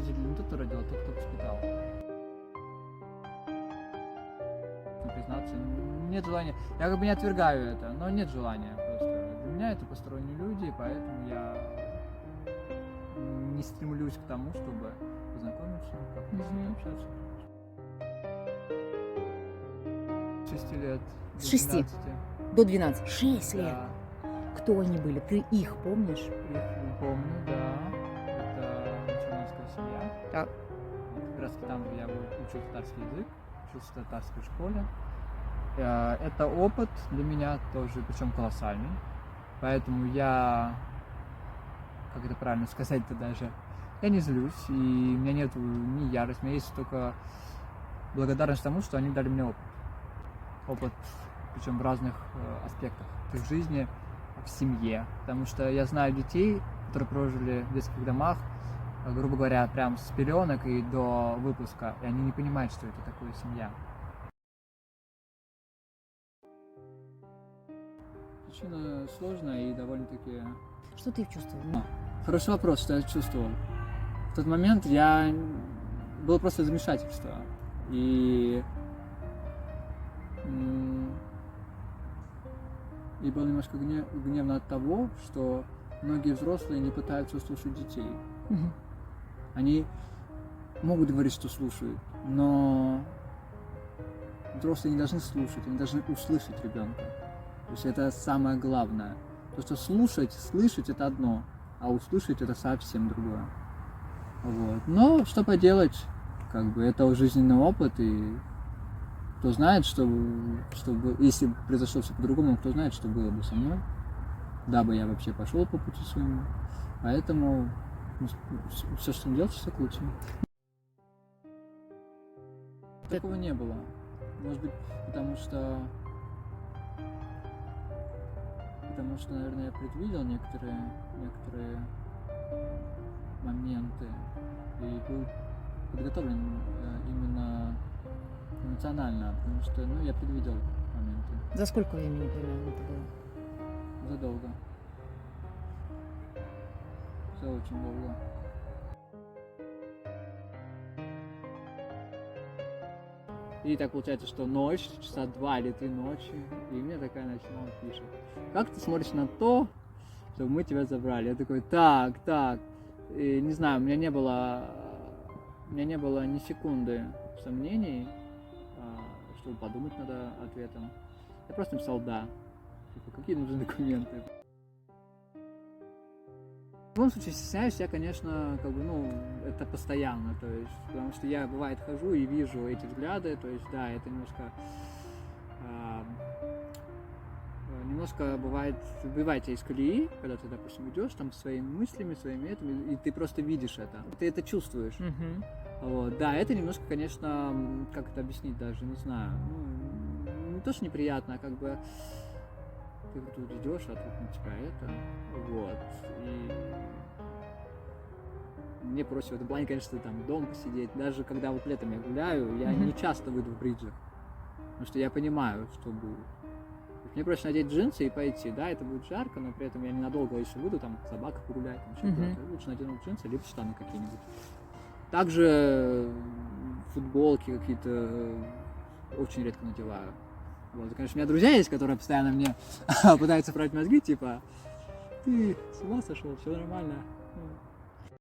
родители не тот, кто родил, а тот, кто воспитал. Признаться, нет желания. Я как бы не отвергаю это, но нет желания просто. Для меня это посторонние люди, поэтому я не стремлюсь к тому, чтобы познакомиться, как-то с ними общаться. С 6 лет до С 6? 12. До 12. 6 лет. Да, Кто они были? Ты их помнишь? их помню, да. Это мусульманская семья. Так. Как раз там же я учил татарский язык, учился в татарской школе. Это опыт для меня тоже, причем колоссальный. Поэтому я, как это правильно сказать-то даже, я не злюсь, и у меня нет ни ярости, у меня есть только благодарность тому, что они дали мне опыт. Опыт, причем в разных аспектах. В жизни, в семье. Потому что я знаю детей, которые прожили в детских домах, грубо говоря, прям с пеленок и до выпуска, и они не понимают, что это такое семья. Причина сложная и довольно-таки... Что ты чувствовал? Хороший вопрос, что я чувствовал. В тот момент было просто замешательство. И был немножко гневно от того, что многие взрослые не пытаются слушать детей. Мгм. Они могут говорить, что слушают, но взрослые не должны слушать, они должны услышать ребенка. То есть это самое главное. То, что слышать это одно, а услышать это совсем другое. Вот. Но что поделать, как бы это жизненный опыт, и кто знает, что если произошло все по-другому, кто знает, что было бы со мной, дабы я вообще пошел по пути своему. Поэтому все, что делать, все к лучшему. Такого не было. Может быть, потому что, наверное, я предвидел некоторые моменты и был подготовлен именно эмоционально, потому что, я предвидел моменты За сколько времени примерно это было? задолго. Все очень долго. И так получается, что ночь, часа 2 или 3 ночи, и мне такая начинала пишет: как ты смотришь на то, чтобы мы тебя забрали? Я такой: так. И не знаю, у меня не было ни секунды сомнений, чтобы подумать над ответом. Я просто написал «да». Типа, какие нужны документы? В любом случае, стесняюсь я, конечно, это постоянно, то есть, потому что я, бывает, хожу и вижу эти взгляды, то есть, да, это немножко бывает, выбивает из колеи, когда ты, допустим, идешь там своими мыслями, своими этими, и ты просто видишь это, ты это чувствуешь. Вот, да, это немножко, конечно, как это объяснить даже, не знаю, не то, что неприятно, а как бы ты тут идешь, а тут на тебя это, вот, и мне проще в этом плане, конечно, там дома посидеть, даже когда вот летом я гуляю, я не часто выйду в бриджах, потому что я понимаю, что будет. Мне проще надеть джинсы и пойти, да, это будет жарко, но при этом я ненадолго, если выйду, там, собака погулять, там, что-то, лучше надену джинсы, либо штаны какие-нибудь. Также футболки какие-то очень редко надеваю. Вот, и, конечно, у меня друзья есть, которые постоянно мне пытаются править мозги, типа: ты с ума сошел, все нормально.